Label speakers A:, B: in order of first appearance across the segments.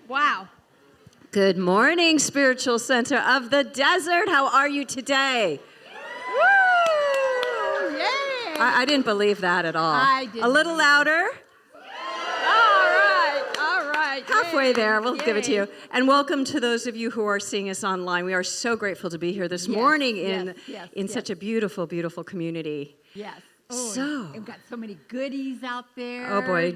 A: Wow.
B: Good morning, Spiritual Center of the Desert. How are you today?
A: Woo! Yay!
B: I didn't believe that at all.
A: I didn't
B: A little louder.
A: All right.
B: Halfway
A: Yay.
B: there. We'll give it to you.
A: Yay.
B: And welcome to those of you who are seeing us online. We are so grateful to be here this morning in such a beautiful, beautiful community.
A: Yes. We've got so many goodies out there.
B: Oh boy,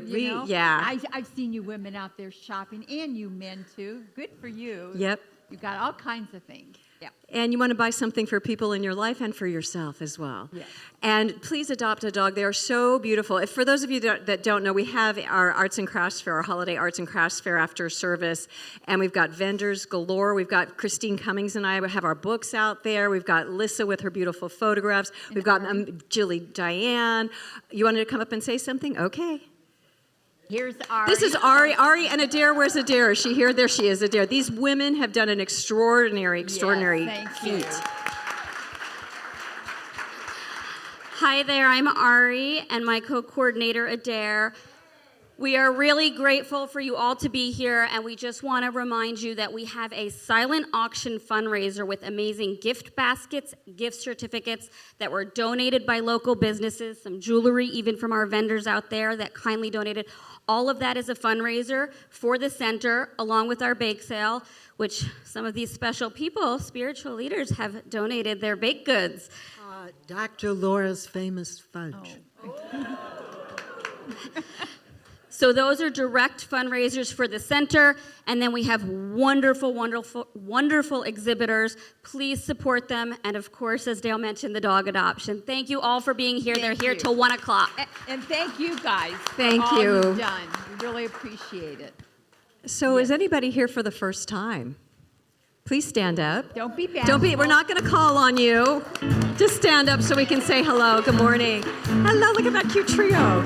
A: I've seen you women out there shopping, and you men too. Good for you.
B: Yep.
A: You've got all kinds of things. Yeah.
B: And you want to buy something for people in your life and for yourself as well.
A: Yes.
B: And please adopt a dog. They are so beautiful. If for those of you that don't know, we have our arts and crafts fair, our holiday arts and crafts fair after service, and we've got vendors galore. We've got Christine Cummings and I have our books out there. We've got Lissa with her beautiful photographs. We've got Jilly Diane. You wanted to come up and say something? Okay.
A: Here's Ari.
B: This is Ari. Ari and Adair. Where's Adair? Is she here? There she is, Adair. These women have done an extraordinary feat.
C: Hi there, I'm Ari and my co-coordinator Adair. We are really grateful for you all to be here, and we just want to remind you that we have a silent auction fundraiser with amazing gift baskets, gift certificates that were donated by local businesses, some jewelry even from our vendors out there that kindly donated. All of that is a fundraiser for the center, along with our bake sale, which some of these special people, spiritual leaders, have donated their baked goods.
D: Dr. Laura's famous fudge.
C: So those are direct fundraisers for the center, and then we have wonderful, wonderful, wonderful exhibitors. Please support them, and of course, as Dale mentioned, the dog adoption. Thank you all for being here. They're here till 1 o'clock.
A: And thank you guys.
B: Thank
A: for all
B: you.
A: you've done. We really appreciate it.
B: So is anybody here for the first time? Please stand up.
A: Don't be bashful.
B: We're not going to call on you. Just stand up so we can say hello. Good morning. Hello, look at that cute trio.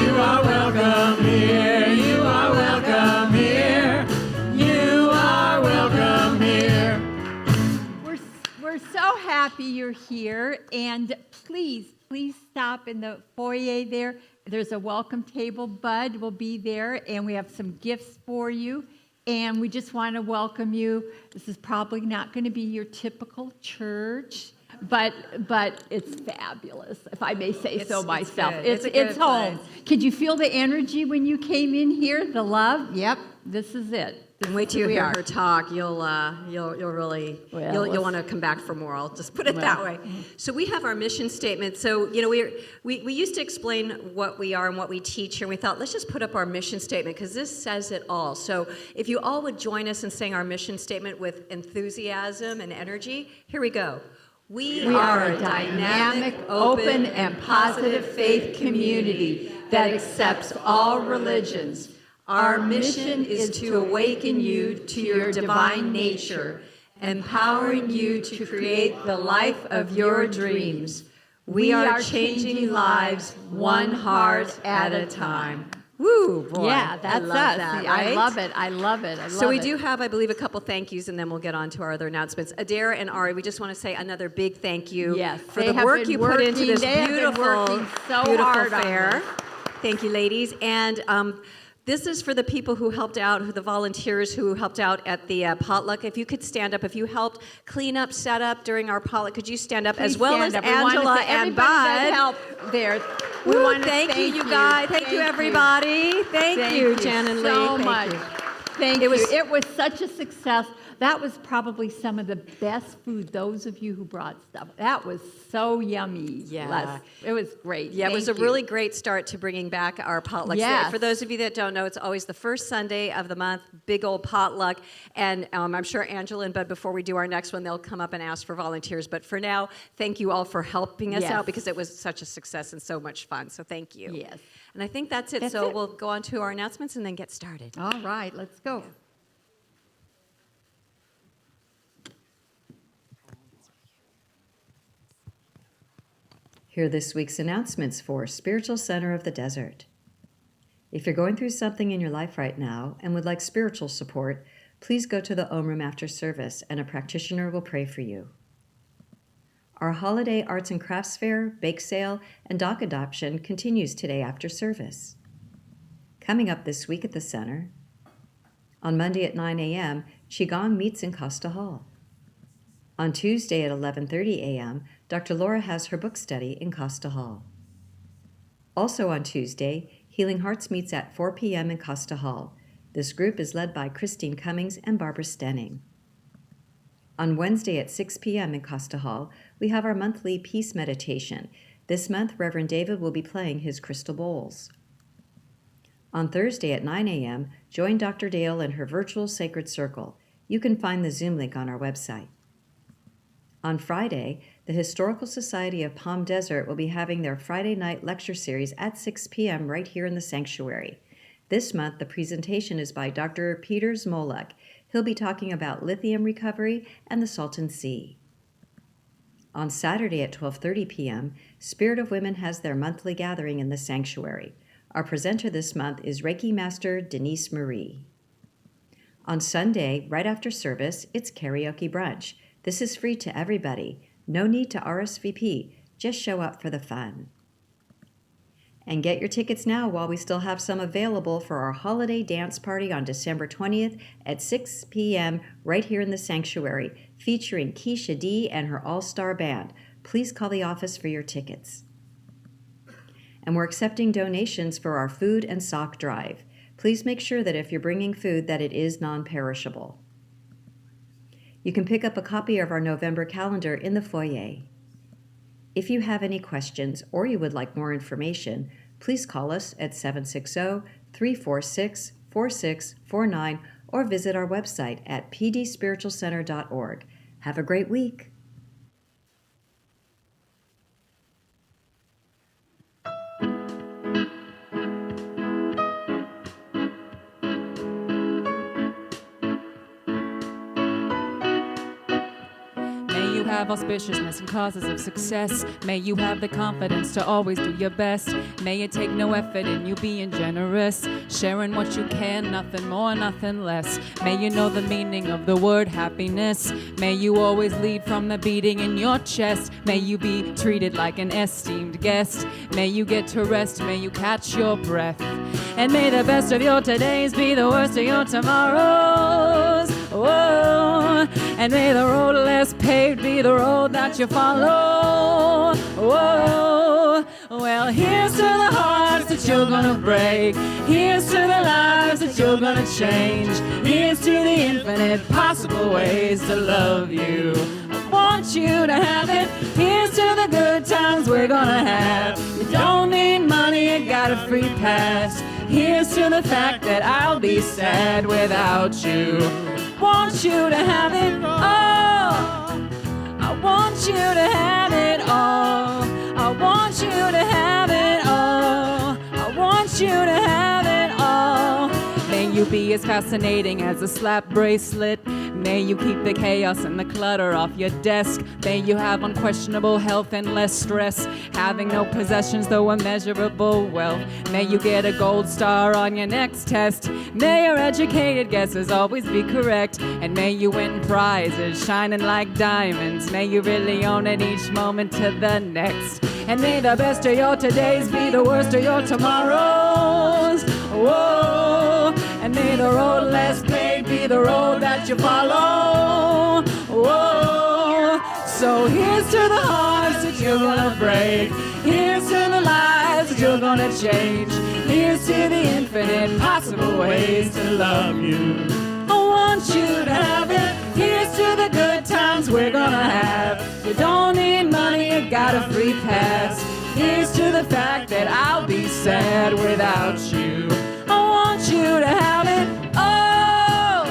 E: You are welcome here. You are welcome here. You are welcome here.
A: We're so happy you're here, and please stop in the foyer there. There's a welcome table. Bud will be there, and we have some gifts for you. And we just want to welcome you. This is probably not going to be your typical church, but it's fabulous, if I may say so myself. It's home. Could you feel the energy when you came in here? The love? Yep, this is it.
B: And wait till you hear her talk. You'll really you'll want to come back for more. I'll just put it that way. So we have our mission statement. So we used to explain what we are and what we teach here. And we thought let's just put up our mission statement because this says it all. So if you all would join us in saying our mission statement with enthusiasm and energy, here we go. We are a dynamic, open, and positive faith community that accepts all religions. Our mission is to awaken you to your divine nature, empowering you to create the life of your dreams. We are changing lives one heart at a time. Woo, boy.
A: Yeah, that's us.
B: That,
A: I
B: right?
A: love it.
B: So we do have, I believe, a couple thank yous, and then we'll get on to our other announcements. Adair and Ari, we just want to say another big thank you for the work you put into this beautiful fair. Thank you, ladies. And this is for the people who helped out, the volunteers who helped out at the potluck. If you could stand up, if you helped clean up, set up during our potluck, could you stand up? Please, as well as Angela and Bud.
A: That helped there. We want to
B: thank you guys. Thank you, everybody. Thank you, Jan and Lee.
A: So much. Thank you. It was such a success. That was probably some of the best food, those of you who brought stuff. That was so yummy.
B: Yeah.
A: It was great.
B: Yeah, it was a really great start to bringing back our potlucks.
A: Yes.
B: For those of you that don't know, it's always the first Sunday of the month, big old potluck. And I'm sure Angela and Bud, before we do our next one, they'll come up and ask for volunteers. But for now, thank you all for helping us out because it was such a success and so much fun. So thank you.
A: Yes.
B: And I think that's it. We'll go on to our announcements and then get started.
A: All right, let's go.
B: Here are this week's announcements for Spiritual Center of the Desert. If you're going through something in your life right now and would like spiritual support, please go to the Om Room after service and a practitioner will pray for you. Our holiday arts and crafts fair, bake sale, and dog adoption continues today after service. Coming up this week at the center,
F: On Monday at 9 a.m., Qigong meets in Costa Hall. On Tuesday at 11:30 a.m., Dr. Laura has her book study in Costa Hall. Also on Tuesday, Healing Hearts meets at 4 p.m. in Costa Hall. This group is led by Christine Cummings and Barbara Stenning. On Wednesday at 6 p.m. in Costa Hall, we have our monthly peace meditation. This month, Reverend David will be playing his crystal bowls. On Thursday at 9 a.m., join Dr. Dale in her virtual Sacred Circle. You can find the Zoom link on our website. On Friday, the Historical Society of Palm Desert will be having their Friday night lecture series at 6 p.m. right here in the sanctuary. This month, the presentation is by Dr. Peter Zmolek. He'll be talking about lithium recovery and the Salton Sea. On Saturday at 12:30 p.m., Spirit of Women has their monthly gathering in the sanctuary. Our presenter this month is Reiki Master Denise Marie. On Sunday, right after service, it's karaoke brunch. This is free to everybody. No need to RSVP. Just show up for the fun. And get your tickets now while we still have some available for our holiday dance party on December 20th at 6 p.m. right here in the sanctuary, featuring Keisha D and her all-star band. Please call the office for your tickets. And we're accepting donations for our food and sock drive. Please make sure that if you're bringing food that it is non-perishable. You can pick up a copy of our November calendar in the foyer. If you have any questions or you would like more information, please call us at 760-346-4649 or visit our website at pdspiritualcenter.org. Have a great week.
G: Have auspiciousness and causes of success. May you have the confidence to always do your best. May it take no effort in you being generous, sharing what you can, nothing more, nothing less. May you know the meaning of the word happiness. May you always lead from the beating in your chest. May you be treated like an esteemed guest. May you get to rest, may you catch your breath. And may the best of your todays be the worst of your tomorrows. Whoa. And may the road less paved be the road that you follow. Whoa. Well, here's to the hearts that you're gonna break. Here's to the lives that you're gonna change. Here's to the infinite possible ways to love you. I want you to have it. Here's to the good times we're gonna have. You don't need money, you got a free pass. Here's to the fact that I'll be sad without you. Want you to have it all. I want you to have it all. I want you to have it all. I want you to have it all. May you be as fascinating as a slap bracelet. May you keep the chaos and the clutter off your desk. May you have unquestionable health and less stress. Having no possessions, though immeasurable wealth. May you get a gold star on your next test. May your educated guesses always be correct. And may you win prizes shining like diamonds. May you really own it each moment to the next. And may the best of your todays be the worst of your tomorrows. Whoa. And may the road less paved be the road that you follow. Whoa. So here's to the hearts that you're gonna break. Here's to the lives that you're gonna change. Here's to the infinite possible ways to love you. I want you to have it. Here's to the good times we're gonna have. You don't need money, you got a free pass. Here's to the fact that I'll be sad without you. I want you to have it all.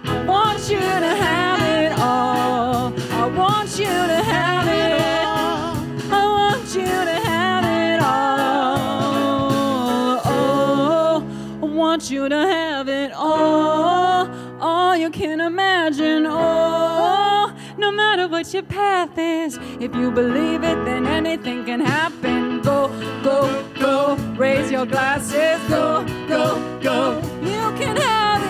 G: I want you to have it all. I want you to have it all. I want you to have it all. Oh, I want you to have it all. All you can imagine. Oh, no matter what your path is, if you believe it, then anything can happen. Go, go, go, raise your glasses. Go, go, go, you can have it.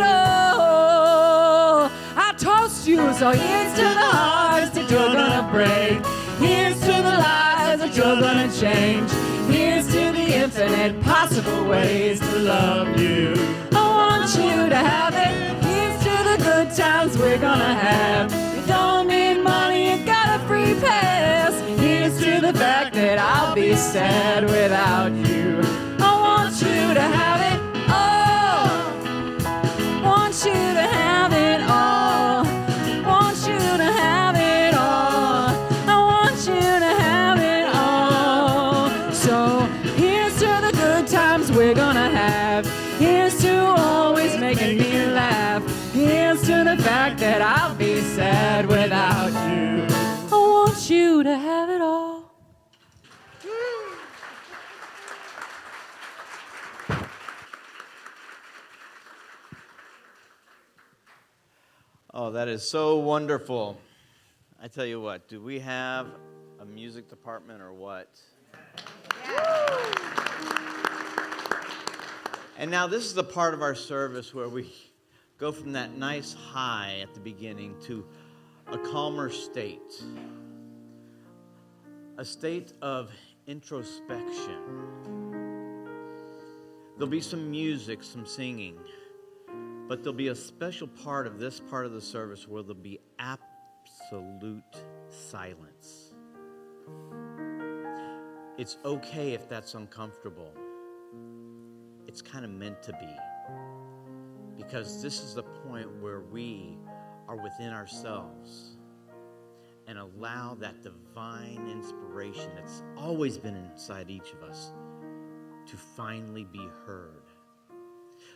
G: Oh, I toast you. So here's to the hearts that you're gonna break. Here's to the lives that you're gonna change. Here's to the infinite infinite possible ways to love you. I want you to have it. Here's to the good times we're gonna have. You don't need money, you got a free pass. Here's to the fact that I'll be sad without you. I want you to have it all. Want you to have it all. Want you to have it all. I want you to have it all. So here's to the good times we're gonna have. Here's to always making me laugh. Here's to the fact that I'll be sad without you. I want you to have it all.
H: Oh, that is so wonderful. I tell you what, do we have a music department or what? And now this is the part of our service where we go from that nice high at the beginning to a calmer state. A state of introspection. There'll be some music, some singing. But there'll be a special part of this part of the service where there'll be absolute silence. It's okay if that's uncomfortable. It's kind of meant to be. Because this is the point where we are within ourselves and allow that divine inspiration that's always been inside each of us to finally be heard.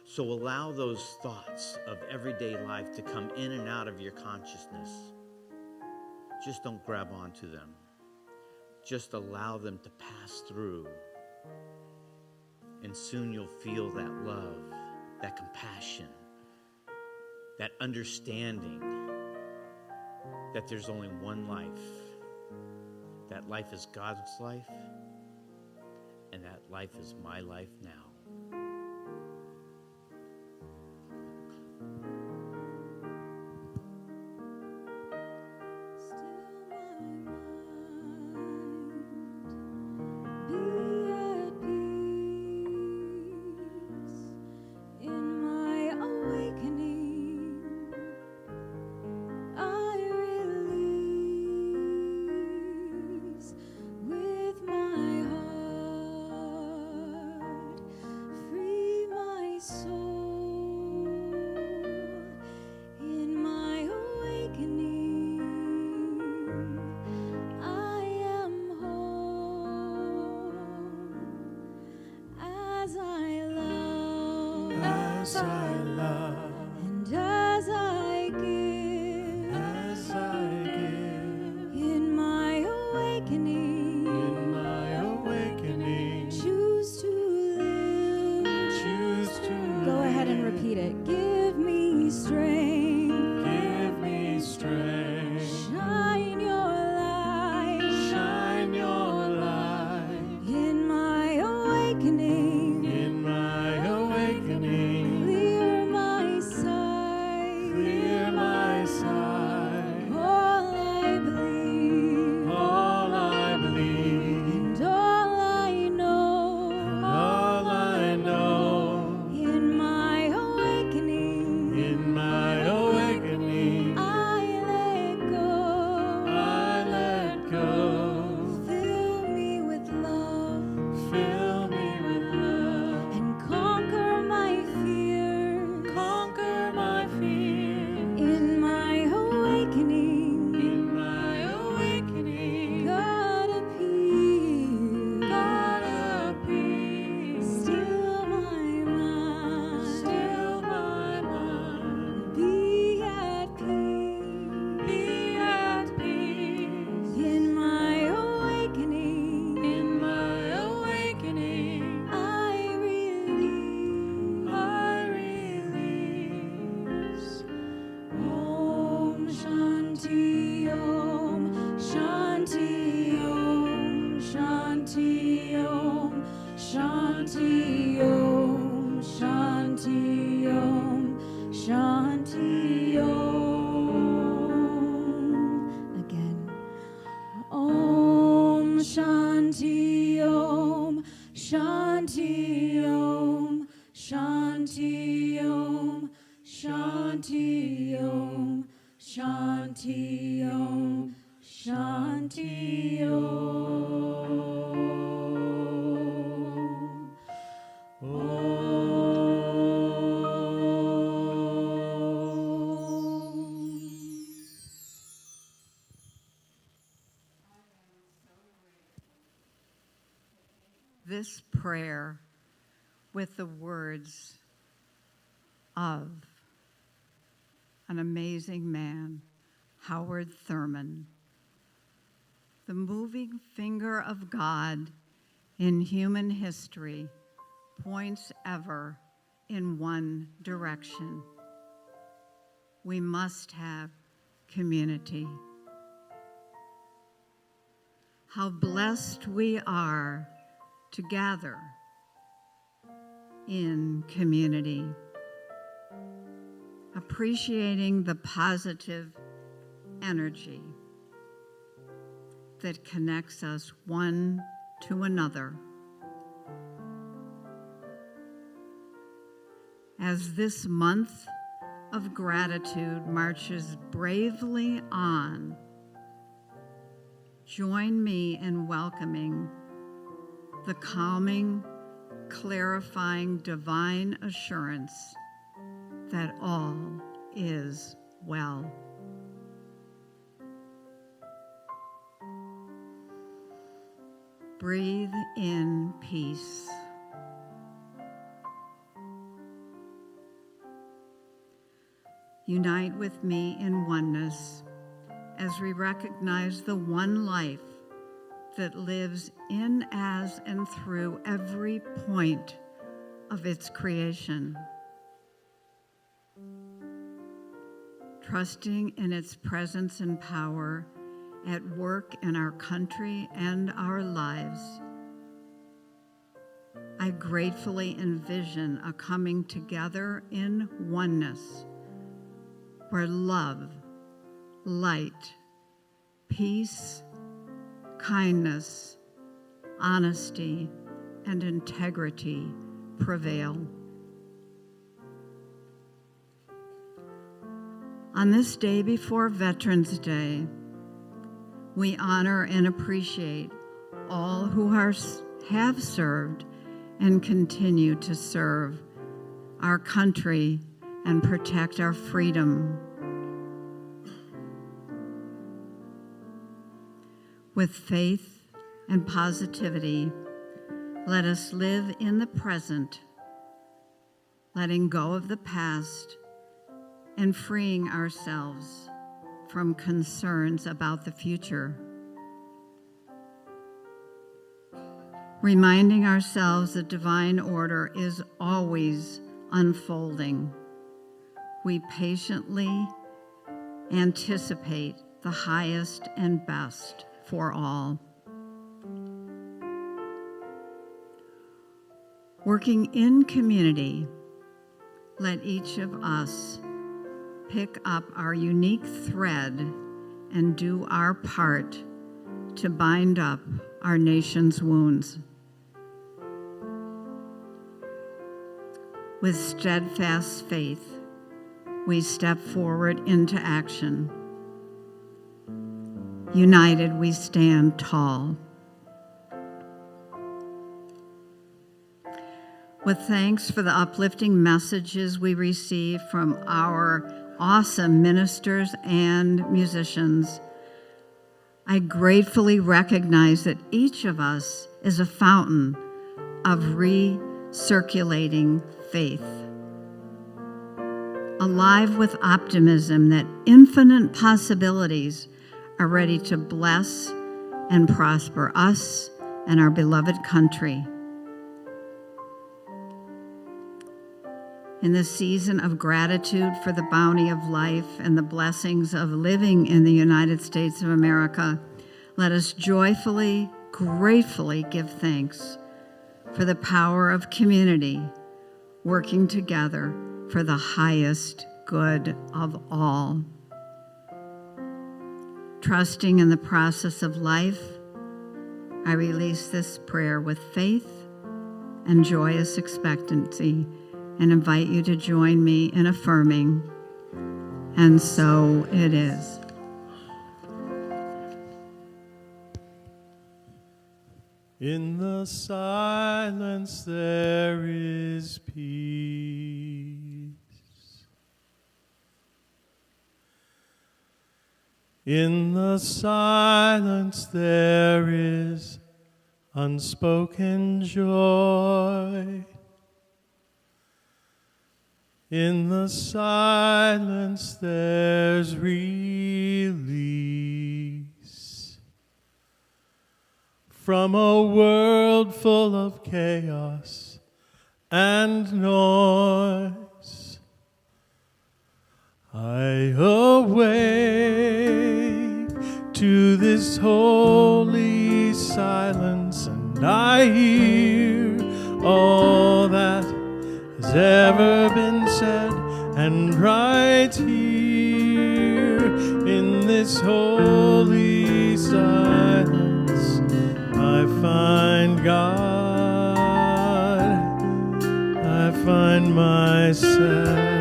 H: So allow those thoughts of everyday life to come in and out of your consciousness. Just don't grab onto them. Just allow them to pass through. And soon you'll feel that love, that compassion, that understanding that there's only one life. That life is God's life, and that life is my life now.
E: In my awakening, clear
G: Shanti Om, Shanti Om, Shanti Om.
I: This prayer with the words of an amazing man, Howard Thurman. The moving finger of God in human history points ever in one direction. We must have community. How blessed we are to gather in community, appreciating the positive energy that connects us one to another. As this month of gratitude marches bravely on, join me in welcoming the calming, clarifying divine assurance that all is well. Breathe in peace. Unite with me in oneness as we recognize the one life that lives in, as, and through every point of its creation. Trusting in its presence and power at work in our country and our lives, I gratefully envision a coming together in oneness where love, light, peace, kindness, honesty, and integrity prevail. On this day before Veterans Day, we honor and appreciate all who have served and continue to serve our country and protect our freedom. With faith and positivity, let us live in the present, letting go of the past and freeing ourselves from concerns about the future. Reminding ourselves that divine order is always unfolding, we patiently anticipate the highest and best for all. Working in community, let each of us pick up our unique thread and do our part to bind up our nation's wounds. With steadfast faith, we step forward into action. United, we stand tall. With thanks for the uplifting messages we receive from our awesome ministers and musicians, I gratefully recognize that each of us is a fountain of recirculating faith, alive with optimism that infinite possibilities are ready to bless and prosper us and our beloved country. In this season of gratitude for the bounty of life and the blessings of living in the United States of America, let us joyfully, gratefully give thanks for the power of community working together for the highest good of all. Trusting in the process of life, I release this prayer with faith and joyous expectancy and invite you to join me in affirming, and so it is.
E: In the silence there is peace. In the silence there is unspoken joy. In the silence there's release from a world full of chaos and noise. I awake to this holy silence, and I hear all that has ever been said, and right here in this holy silence I find God, I find myself.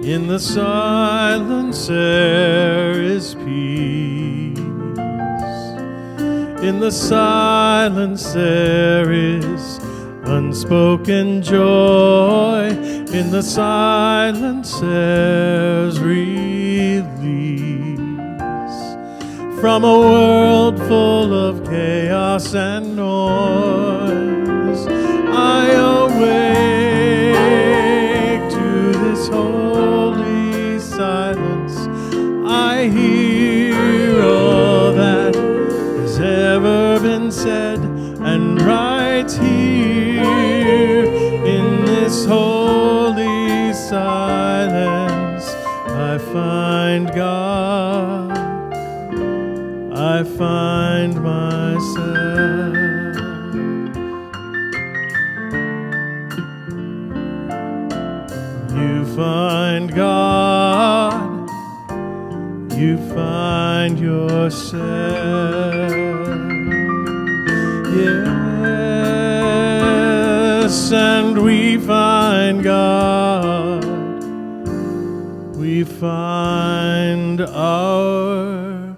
E: In the silence there is peace. In the silence there is unspoken joy. In the silence there's release from a world full of chaos and noise. I awake to this holy silence. I hear all that has ever been said, and right here in this holy silence I find God, I find myself. You find God, you find yourself. Yes, and we find God, we find ourselves.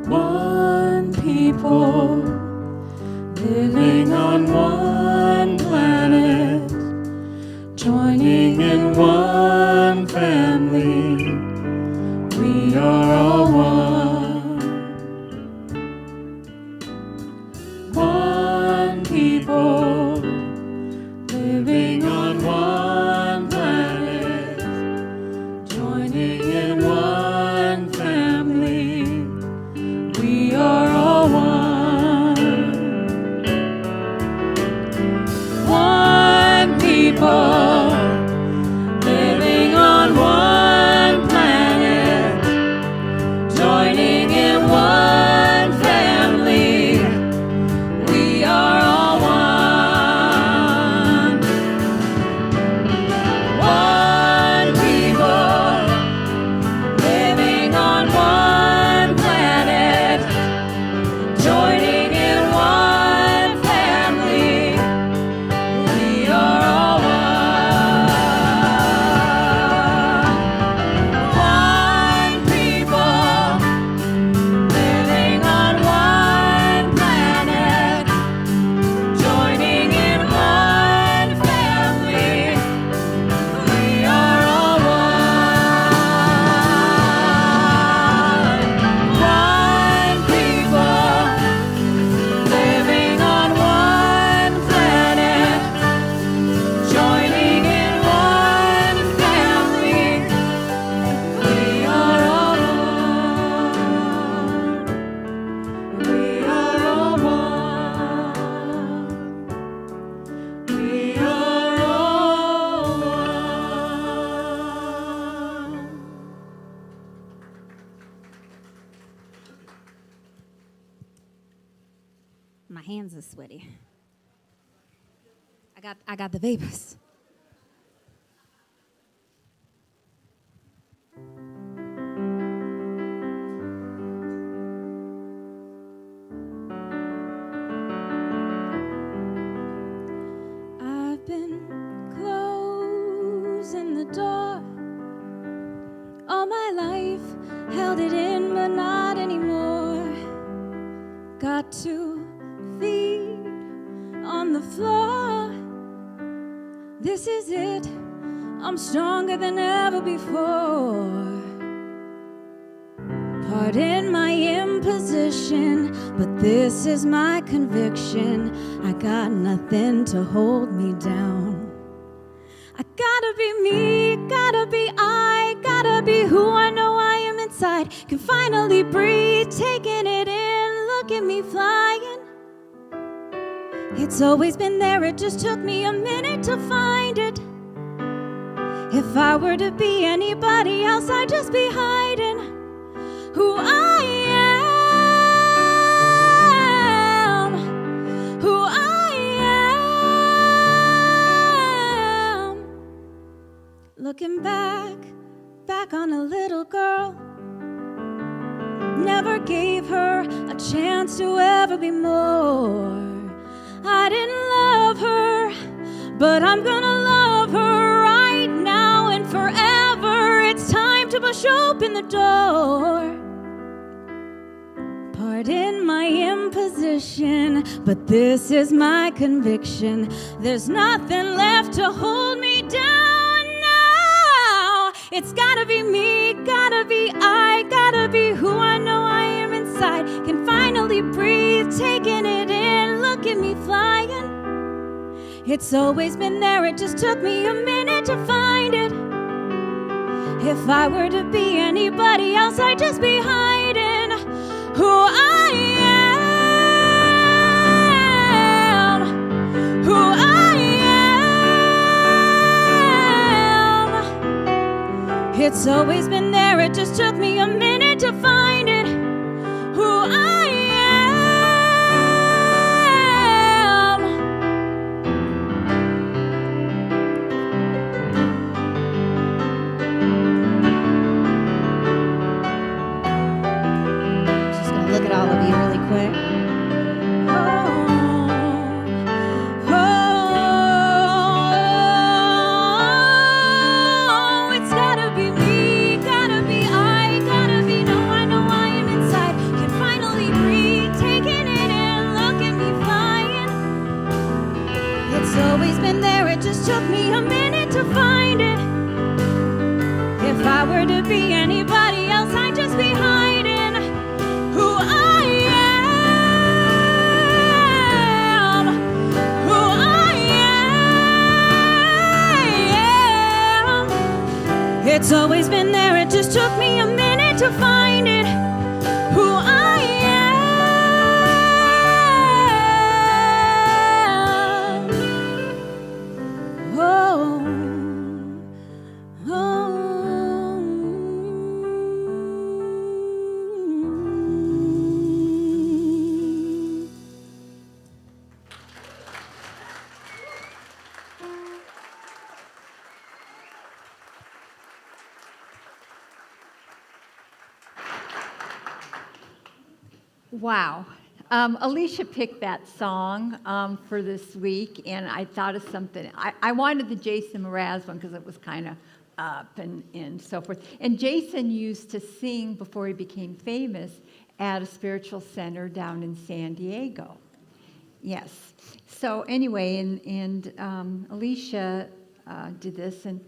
G: One people living on one planet, joining in one family. We are all one. One people living on one
J: My hands are sweaty. I got the vapors. I've been closing the door all my life, held it in, but not anymore. Got 2 feet on the floor. This is it. I'm stronger than ever before. Pardon my imposition, but this is my conviction. I got nothing to hold me down. I gotta be me, gotta be I, gotta be who I know I am inside. Can finally breathe, taking it in, look at me flying. It's always been there, it just took me a minute to find it. If I were to be anybody else, I'd just be hiding who I am, who I am. Looking back on a little girl, never gave her a chance to ever be more. I didn't love her, but I'm gonna love her right now and forever. It's time to push open the door. Pardon my imposition, but this is my conviction. There's nothing left to hold me down now. It's gotta be me, gotta be I, gotta be who I know I am inside. Can finally breathe, taking it in, look at me flying. It's always been there, it just took me a minute to find it. If I were to be anybody else, I'd just be hiding who I am, who I am. It's always been there, it just took me a minute to find it, who I am. Just gonna look at all of you really quick. It's gotta be me, gotta be I, gotta be no, I know I am inside. Can finally breathe, taking it in, look at me flying. It's always been there, it just took me a minute to find it. If I were to be anybody else, I'd just be hiding who I am, who I am. It's always been there, it just took me a minute to find it, who I am. Oh,
A: Wow. Alicia picked that song for this week, and I thought of something. I wanted the Jason Mraz one because it was kind of up and so forth. And Jason used to sing before he became famous at a spiritual center down in San Diego. Yes. So anyway, and Alicia did this, and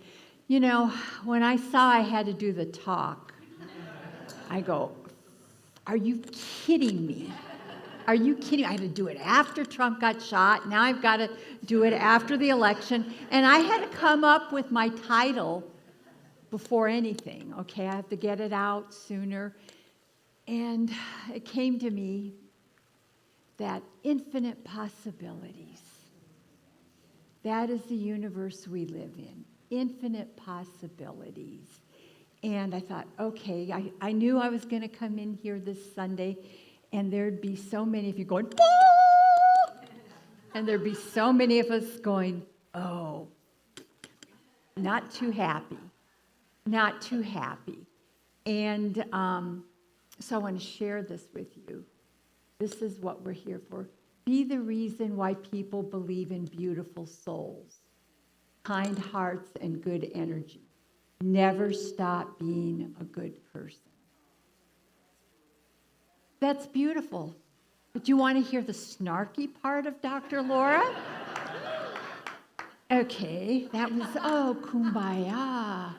A: you know, when I saw I had to do the talk, I go, are you kidding me? Are you kidding? I had to do it after Trump got shot. Now I've got to do it after the election. And I had to come up with my title before anything, okay? I have to get it out sooner. And it came to me that infinite possibilities. That is the universe we live in. Infinite possibilities. And I thought, okay, I knew I was going to come in here this Sunday, and there'd be so many of you going, And there'd be so many of us going, oh, not too happy, not too happy. And so I want to share this with you. This is what we're here for. Be the reason why people believe in beautiful souls, kind hearts, and good energy. Never stop being a good person. That's beautiful. But you want to hear the snarky part of Dr. Laura? Okay, that was, kumbaya.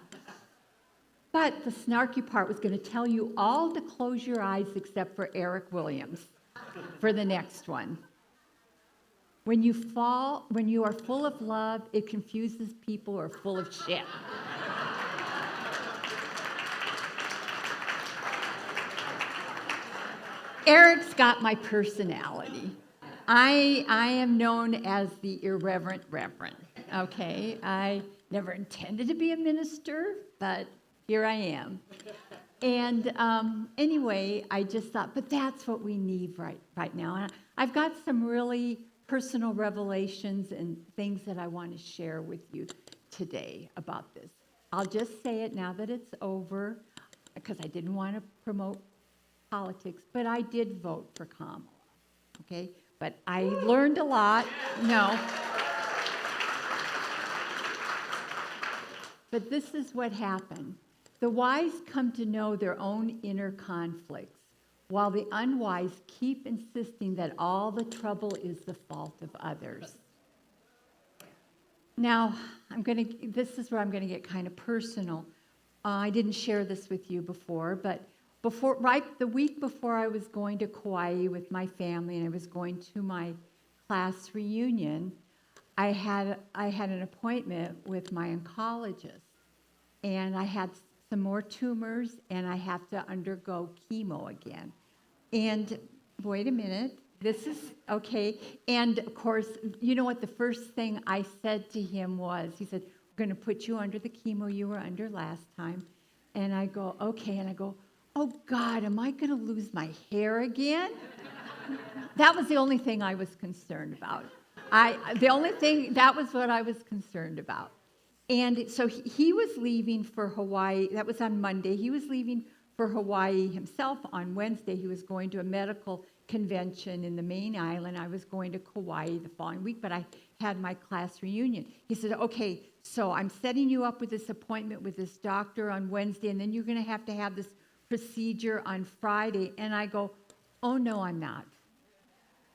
A: But the snarky part was going to tell you all to close your eyes except for Eric Williams for the next one. When you are full of love, it confuses people who are full of shit. Eric's got my personality. I am known as the irreverent reverend, okay? I never intended to be a minister, but here I am. And anyway, I just thought, but that's what we need right now. And I've got some really personal revelations and things that I want to share with you today about this. I'll just say it now that it's over, because I didn't want to promote politics, but I did vote for Kamala, okay? But I learned a lot. No. But this is what happened. The wise come to know their own inner conflicts, while the unwise keep insisting that all the trouble is the fault of others. Now, this is where I'm going to get kind of personal. I didn't share this with you before, but the week before I was going to Kauai with my family and I was going to my class reunion, I had an appointment with my oncologist, and I had some more tumors, and I have to undergo chemo again. And wait a minute, this is okay. And of course, you know what the first thing I said to him was, he said, we're going to put you under the chemo you were under last time. And I go, okay. And I go, oh God, am I going to lose my hair again? That was the only thing I was concerned about. That was what I was concerned about. And so he was leaving for Hawaii. That was on Monday. He was leaving for Hawaii himself on Wednesday. He was going to a medical convention in the main island. I was going to Kauai the following week, but I had my class reunion. He said, okay, so I'm setting you up with this appointment with this doctor on Wednesday, and then you're going to have this procedure on Friday. And I go, oh, no, I'm not.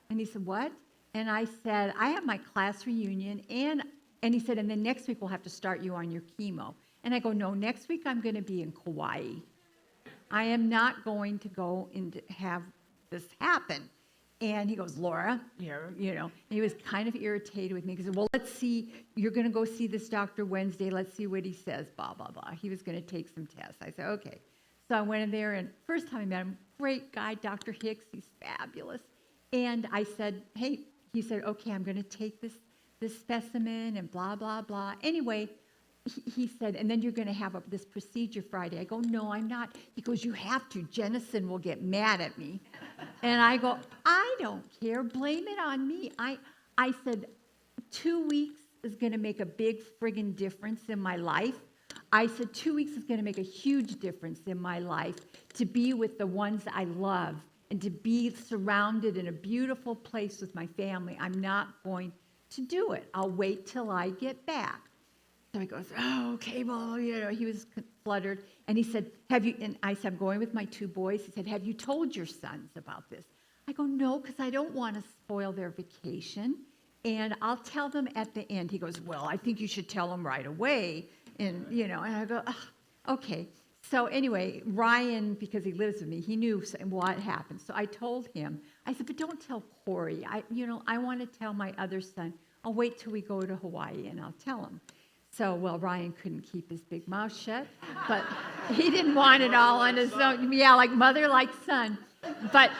A: And he said, what? And I said, I have my class reunion, and he said, and then next week we'll have to start you on your chemo. And I go, no, next week I'm going to be in Kauai. I am not going to go and have this happen. And he goes, Laura, you know, and he was kind of irritated with me. He said, well, let's see, you're going to go see this doctor Wednesday. Let's see what he says, blah, blah, blah. He was going to take some tests. I said, okay. So I went in there, and first time I met him, great guy, Dr. Hicks, he's fabulous. And I said, hey, he said, okay, I'm going to take this specimen and blah, blah, blah. Anyway, he said, and then you're going to have this procedure Friday. I go, no, I'm not. He goes, you have to. Jennison will get mad at me. And I go, I don't care. Blame it on me. I said, 2 weeks is going to make a big friggin' difference in my life. I said, 2 weeks is going to make a huge difference in my life to be with the ones I love and to be surrounded in a beautiful place with my family. I'm not going to do it. I'll wait till I get back. So he goes, oh, okay, well, you know, he was fluttered. And he said, and I said, I'm going with my 2 boys. He said, have you told your sons about this? I go, no, because I don't want to spoil their vacation. And I'll tell them at the end. He goes, well, I think you should tell them right away. And, you know, and I go, okay. So anyway, Ryan, because he lives with me, he knew what happened. So I told him, I said, but don't tell Corey. I want to tell my other son. I'll wait till we go to Hawaii and I'll tell him. So, well, Ryan couldn't keep his big mouth shut, but he didn't want it all on his own. Yeah, like mother, like son. But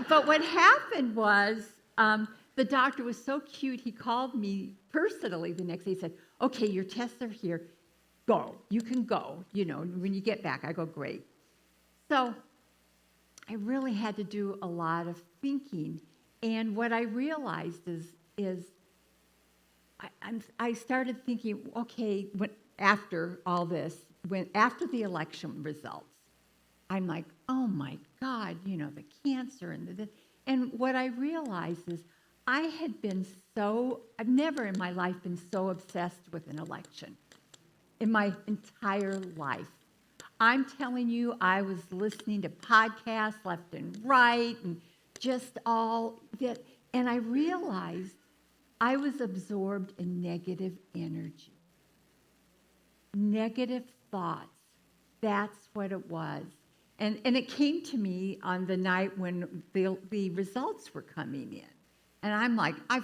A: what happened was the doctor was so cute. He called me personally the next day. He said, okay, your tests are here. Go. You can go. You know, when you get back. I go, great. So I really had to do a lot of thinking. And what I realized is I started thinking, okay, after all this, after the election results, I'm like, oh my God, the cancer and what I realized is I've never in my life been so obsessed with an election in my entire life. I'm telling you, I was listening to podcasts left and right and just all that, and I realized I was absorbed in negative energy, negative thoughts. That's what it was. And it came to me on the night when the results were coming in. And I'm like, I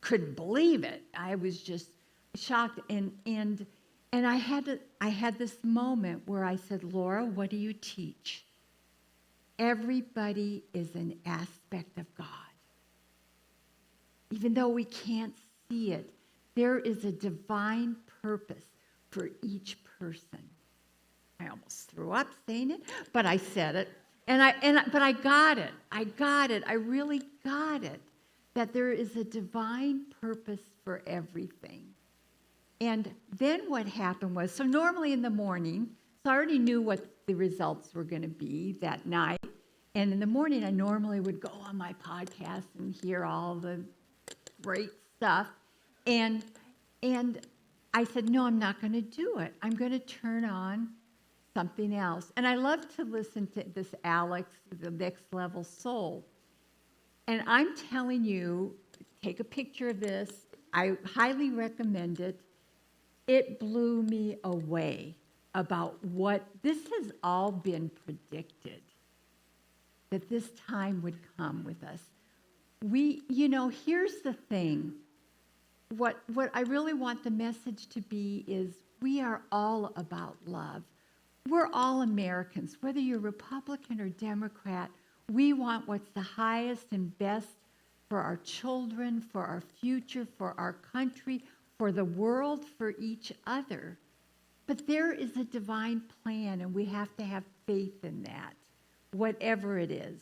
A: couldn't believe it. I was just shocked. And I had this moment where I said, Laura, what do you teach? Everybody is an aspect of God. Even though we can't see it, there is a divine purpose for each person. I almost threw up saying it, but I said it. But I got it. I got it. I really got it. That there is a divine purpose for everything. And then what happened was, so normally in the morning, so I already knew what the results were going to be that night. And in the morning, I normally would go on my podcast and hear all the great stuff. And I said, no, I'm not going to do it. I'm going to turn on something else. And I love to listen to this Alex, the Next Level Soul. And I'm telling you, take a picture of this. I highly recommend it. It blew me away about what this has all been predicted, that this time would come with us. Here's the thing. What I really want the message to be is we are all about love. We're all Americans, whether you're Republican or Democrat. We want what's the highest and best for our children, for our future, for our country, for the world, for each other. But there is a divine plan, and we have to have faith in that, whatever it is.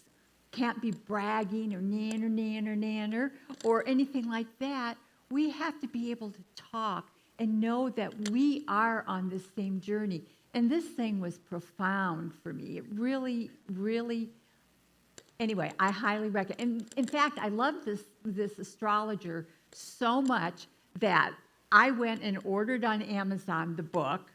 A: Can't be bragging or nanner or anything like that. We have to be able to talk and know that we are on the same journey. And this thing was profound for me. It really, really, anyway, I highly recommend. And in fact, I love this astrologer so much that I went and ordered on Amazon the book.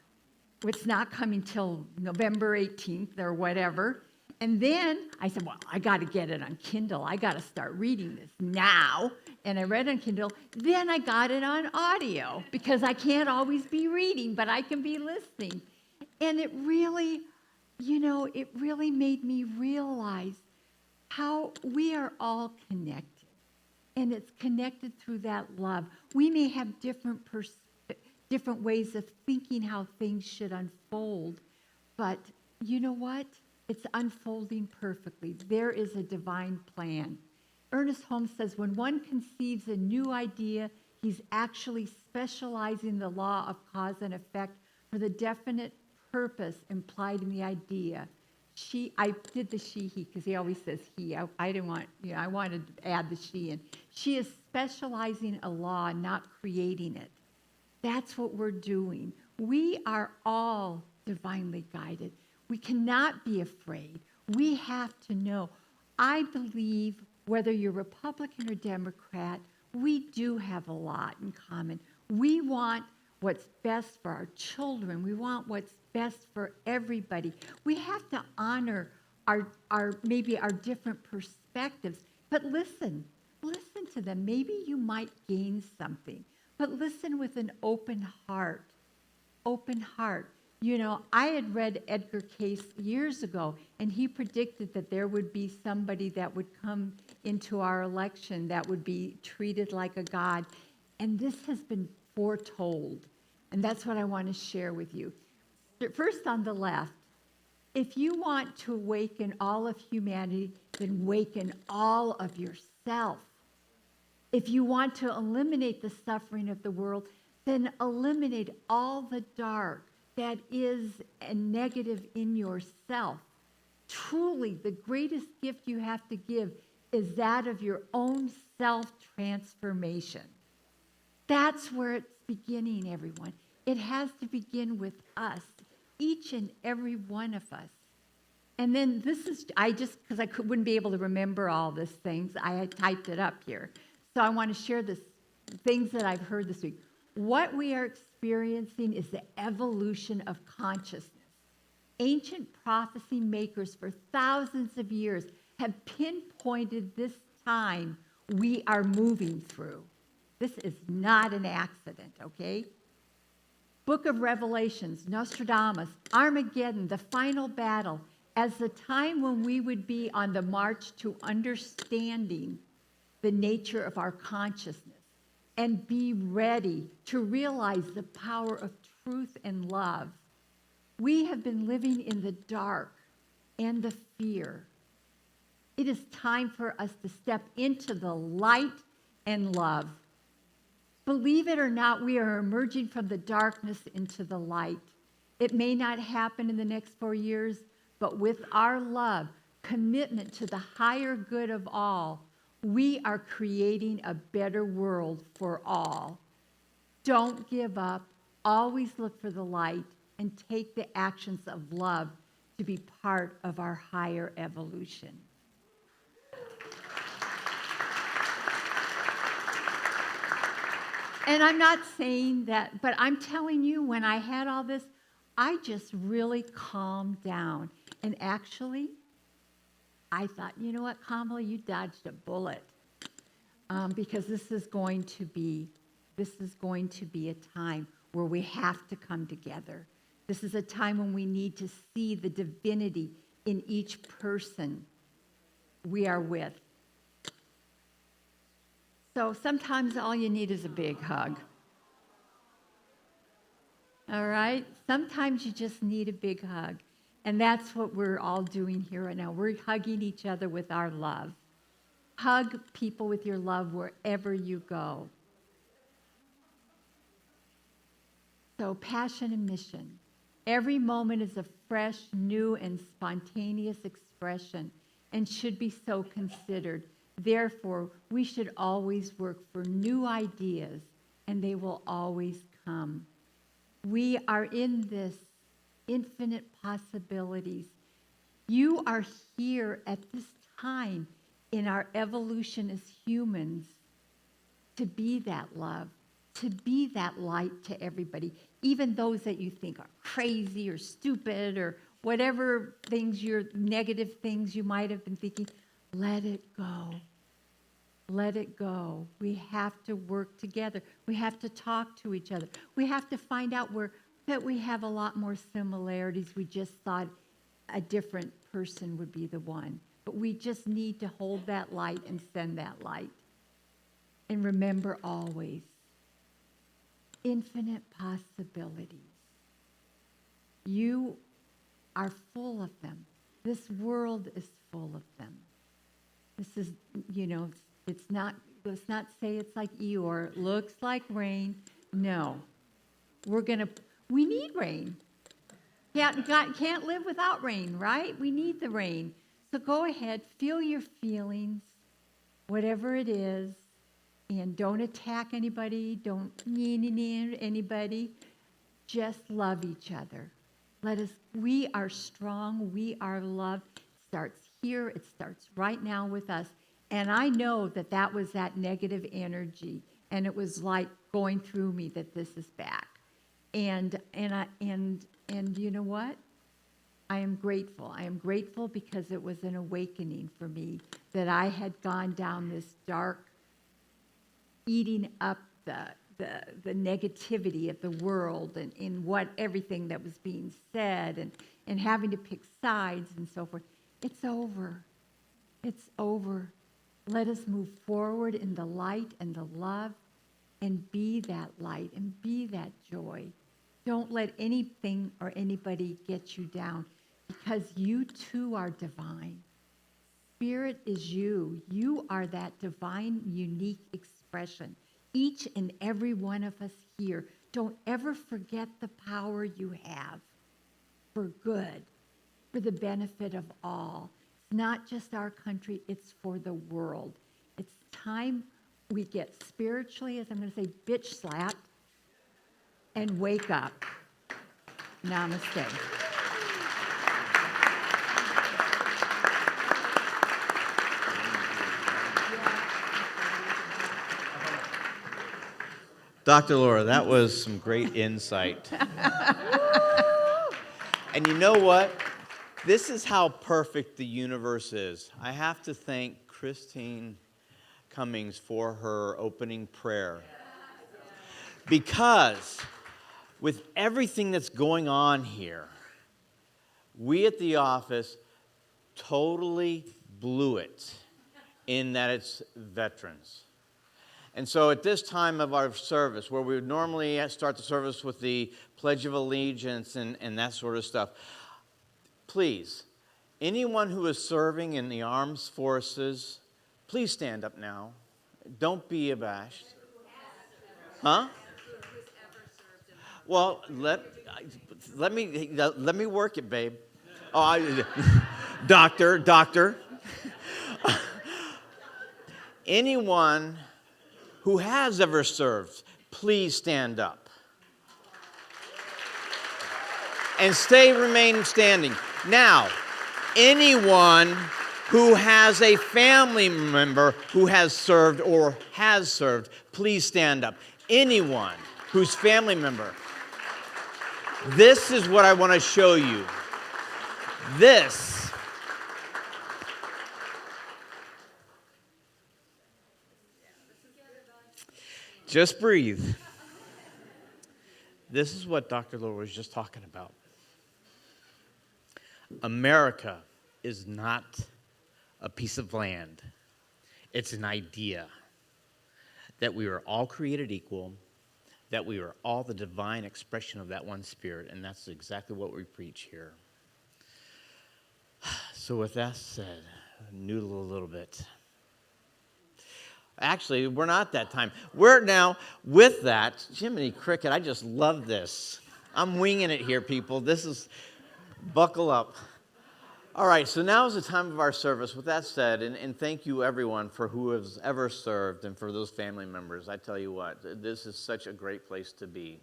A: It's not coming till November 18th or whatever. And then I said, well, I got to get it on Kindle. I got to start reading this now. And I read it on Kindle. Then I got it on audio because I can't always be reading, but I can be listening. And it really made me realize how we are all connected. And it's connected through that love. We may have different ways of thinking how things should unfold, but you know what? It's unfolding perfectly. There is a divine plan. Ernest Holmes says, when one conceives a new idea, he's actually specializing the law of cause and effect for the definite purpose implied in the idea. I did the she, he, because he always says he. I didn't want, I wanted to add the she in. She is specializing a law, not creating it. That's what we're doing. We are all divinely guided. We cannot be afraid. We have to know. I believe whether you're Republican or Democrat, we do have a lot in common. We want what's best for our children. We want what's best for everybody. We have to honor our maybe our different perspectives. But listen to them. Maybe you might gain something. But listen with an open heart. Open heart. I had read Edgar Cayce years ago, and he predicted that there would be somebody that would come into our election that would be treated like a god. And this has been foretold. And that's what I want to share with you. First, on the left, if you want to awaken all of humanity, then awaken all of yourself. If you want to eliminate the suffering of the world, then eliminate all the dark that is a negative in yourself. Truly, the greatest gift you have to give is that of your own self-transformation. That's where it's beginning, everyone. It has to begin with us, each and every one of us. And then this is, because I wouldn't be able to remember all these things, I had typed it up here. So I want to share things that I've heard this week. What we are experiencing is the evolution of consciousness. Ancient prophecy makers for thousands of years have pinpointed this time we are moving through. This is not an accident, okay? Book of Revelations, Nostradamus, Armageddon, the final battle, as the time when we would be on the march to understanding the nature of our consciousness and be ready to realize the power of truth and love. We have been living in the dark and the fear. It is time for us to step into the light and love. Believe it or not, we are emerging from the darkness into the light. It may not happen in the next 4 years, but with our love, commitment to the higher good of all, we are creating a better world for all. Don't give up. Always look for the light and take the actions of love to be part of our higher evolution. And I'm not saying that, but I'm telling you, when I had all this, I just really calmed down. And actually, I thought, you know what, Kamala, you dodged a bullet, because this is going to be a time where we have to come together. This is a time when we need to see the divinity in each person we are with. So sometimes all you need is a big hug. All right? Sometimes you just need a big hug. And that's what we're all doing here right now. We're hugging each other with our love. Hug people with your love wherever you go. So, passion and mission. Every moment is a fresh, new, and spontaneous expression and should be so considered. Therefore, we should always work for new ideas, and they will always come. We are in this infinite possibilities. You are here at this time in our evolution as humans to be that love, to be that light to everybody, even those that you think are crazy or stupid or whatever things, your negative things you might have been thinking. Let it go. Let it go. We have to work together. We have to talk to each other. We have to find out that we have a lot more similarities. We just thought a different person would be the one. But we just need to hold that light and send that light. And remember always, infinite possibilities. You are full of them. This world is full of them. This is, let's not say it's like Eeyore, looks like rain. No. We need rain. Can't live without rain, right? We need the rain. So go ahead, feel your feelings, whatever it is, and don't attack anybody, don't anybody. Just love each other. We are strong, we are loved. It starts here, it starts right now with us. And I know that was that negative energy, and it was like going through me that this is back. And you know what? I am grateful. I am grateful because it was an awakening for me that I had gone down this dark, eating up the negativity of the world and in everything that was being said and having to pick sides and so forth. It's over. It's over. Let us move forward in the light and the love and be that light and be that joy. Don't let anything or anybody get you down, because you too are divine. Spirit is you. You are that divine, unique expression. Each and every one of us here, don't ever forget the power you have for good, for the benefit of all. not just our country, it's for the world. It's time we get spiritually, as I'm going to say, bitch slapped and wake up. Namaste.
H: Dr. Laura, that was some great insight. And you know what? This is how perfect the universe is. I have to thank Christine Cummings for her opening prayer. Because with everything that's going on here, we at the office totally blew it in that it's veterans. And so at this time of our service, where we would normally start the service with the Pledge of Allegiance and that sort of stuff, please, anyone who is serving in the armed forces, please stand up now. Don't be abashed. Huh? Well, let me work it, babe. Oh, doctor. Anyone who has ever served, please stand up. And remain standing. Now, anyone who has a family member who has served or has served, please stand up. Anyone whose family member. This is what I want to show you. This. Just breathe. This is what Dr. Laura was just talking about. America is not a piece of land. It's an idea that we were all created equal, that we are all the divine expression of that one spirit, and that's exactly what we preach here. So with that said, noodle a little bit. Actually, we're not that time. We're now, with that, Jiminy Cricket, I just love this. I'm winging it here, people. This is, buckle up. All right, so now is the time of our service. With that said, and thank you everyone for who has ever served and for those family members. I tell you what, this is such a great place to be.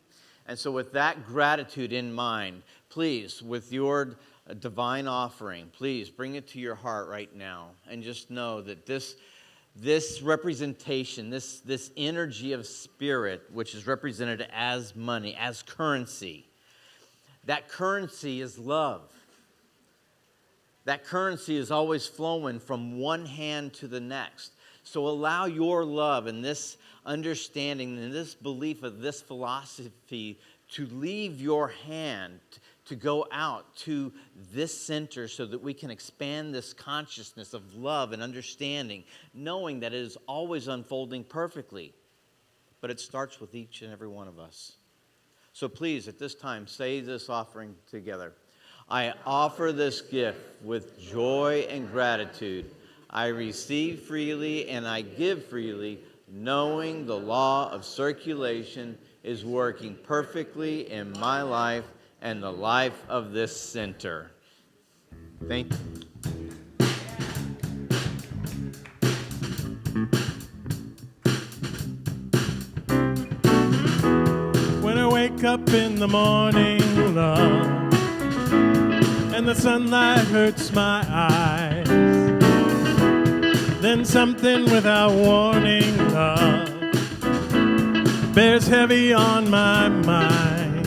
H: And so with that gratitude in mind, please, with your divine offering, please bring it to your heart right now. And just know that this representation, this energy of spirit, which is represented as money, as currency, that currency is love. That currency is always flowing from one hand to the next. So allow your love and this understanding and this belief of this philosophy to leave your hand, to go out to this center so that we can expand this consciousness of love and understanding, knowing that it is always unfolding perfectly. But it starts with each and every one of us. So please, at this time, say this offering together. I offer this gift with joy and gratitude. I receive freely and I give freely, knowing the law of circulation is working perfectly in my life and the life of this center. Thank you.
E: When I wake up in the morning, love, and the sunlight hurts my eyes, then something without warning, love, bears heavy on my mind.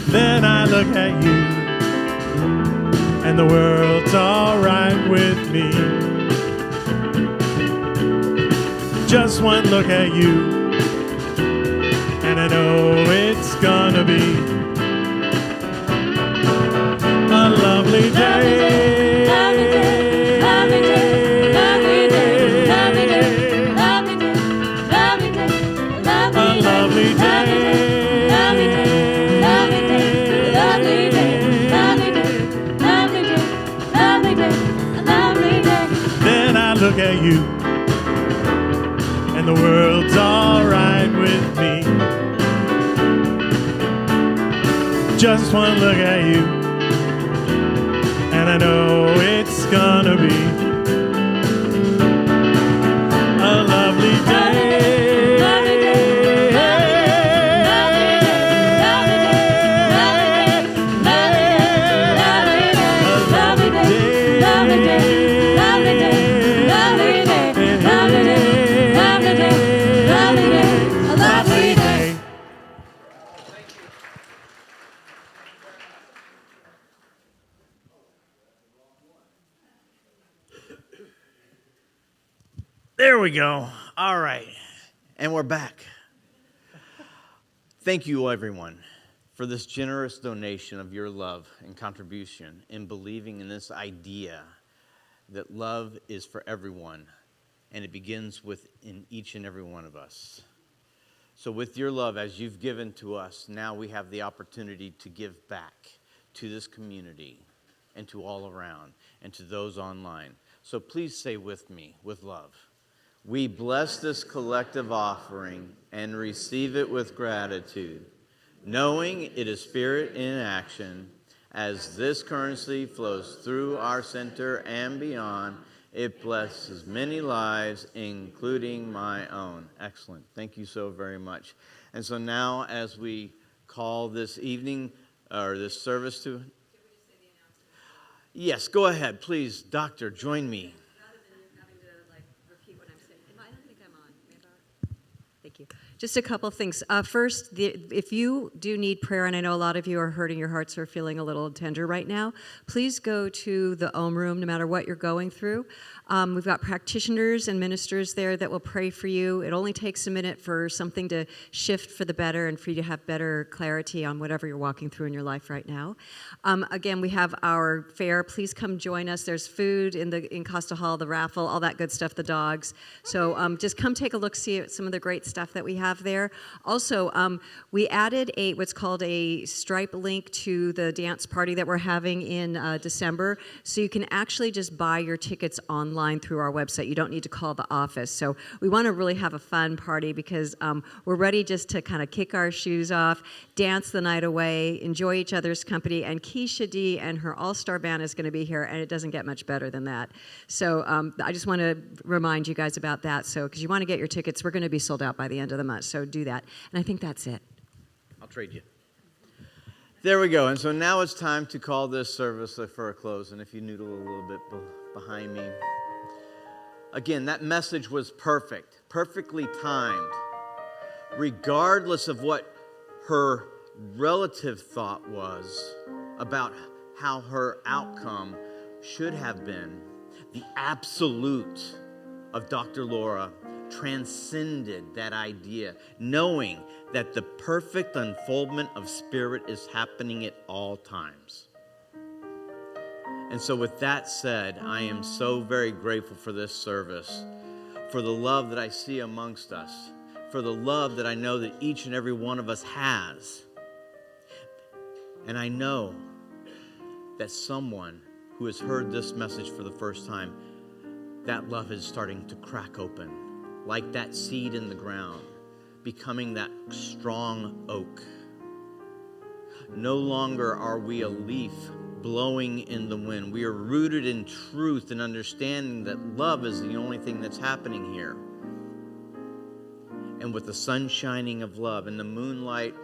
E: Then I look at you, and the world's all right with me. Just one look at you, and I know it's gonna be a lovely day.
J: Lovely day, lovely day, lovely day, lovely day, lovely day, lovely day, lovely day,
E: A lovely day.
J: lovely day, lovely day, lovely day, lovely day, lovely day, lovely day, lovely day.
E: Then I look at you, and the world's all right with me. Just one look at you, and I know it's gonna
H: There we go. All right. And we're back. Thank you, everyone, for this generous donation of your love and contribution in believing in this idea that love is for everyone, and it begins within each and every one of us. So with your love, as you've given to us, now we have the opportunity to give back to this community and to all around and to those online. So please say with me, with love, we bless this collective offering and receive it with gratitude, knowing it is spirit in action. As this currency flows through our center and beyond, it blesses many lives, including my own. Excellent. Thank you so very much. And so now, as we call this evening, or this service to... Yes, go ahead. Please, Doctor, join me.
B: Rather than you having to repeat what I'm saying. I don't think I'm on. Thank you. Just a couple things. First, if you do need prayer, and I know a lot of you are hurting, your hearts are feeling a little tender right now, please go to the Om Room no matter what you're going through. We've got practitioners and ministers there that will pray for you. It only takes a minute for something to shift for the better and for you to have better clarity on whatever you're walking through in your life right now. Again, we have our fair. Please come join us. There's food in Costa Hall, the raffle, all that good stuff, the dogs. So just come take a look, see some of the great stuff that we have there. Also, we added what's called a Stripe link to the dance party that we're having in December. So you can actually just buy your tickets online through our website. You don't need to call the office. So we want to really have a fun party because we're ready just to kind of kick our shoes off, dance the night away, enjoy each other's company, and Keisha D and her all-star band is going to be here, and it doesn't get much better than that. So I just want to remind you guys about that. So because you want to get your tickets, we're going to be sold out by the end of the month. So do that. And I think that's it.
H: I'll trade you. There we go. And so now it's time to call this service for a close. And if you noodle a little bit behind me. Again, that message was perfect, perfectly timed, regardless of what her relative thought was about how her outcome should have been. The absolute of Dr. Laura transcended that idea, knowing that the perfect unfoldment of spirit is happening at all times. And so with that said, I am so very grateful for this service, for the love that I see amongst us, for the love that I know that each and every one of us has. And I know that someone who has heard this message for the first time, that love is starting to crack open, like that seed in the ground, becoming that strong oak. No longer are we a leaf blowing in the wind. We are rooted in truth and understanding that love is the only thing that's happening here. And with the sun shining of love and the moonlight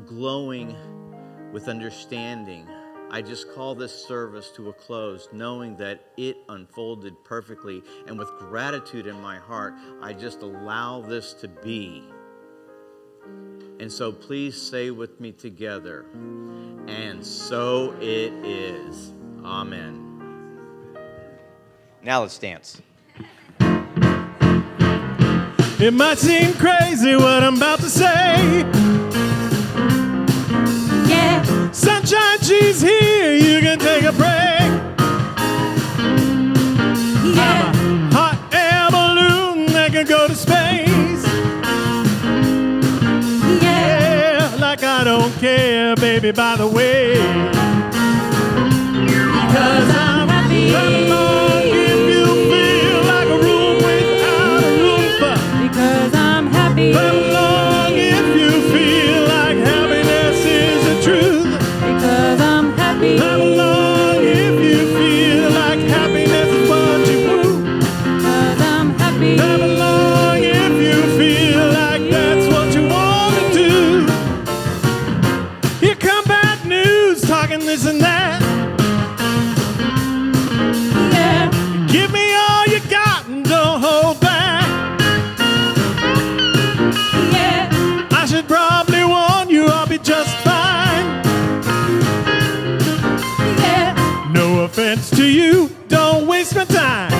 H: glowing with understanding, I just call this service to a close, knowing that it unfolded perfectly. And with gratitude in my heart, I just allow this to be. And so please say with me together, and so it is. Amen. Now let's dance.
E: It might seem crazy what I'm about to say.
J: Yeah.
E: Sunshine, she's here, you can take a break.
J: Yeah.
E: I'm a hot air balloon that can go to space. Yeah, like I don't care, baby, by the way. Because I'm happy. Come on, if you feel like a room without a roof.
G: Because I'm happy.
E: Come along if you feel like happiness is the truth.
G: Because I'm happy.
E: Come along if you feel like happiness is what you want.
G: Because I'm happy.
E: Come along if you feel like that's what you want to do. Here come bad news, talking this and that.
J: Yeah.
E: Give me all you got and don't hold back.
J: Yeah.
E: I should probably warn you, I'll be just fine.
J: Yeah.
E: No offense to you, don't waste my time.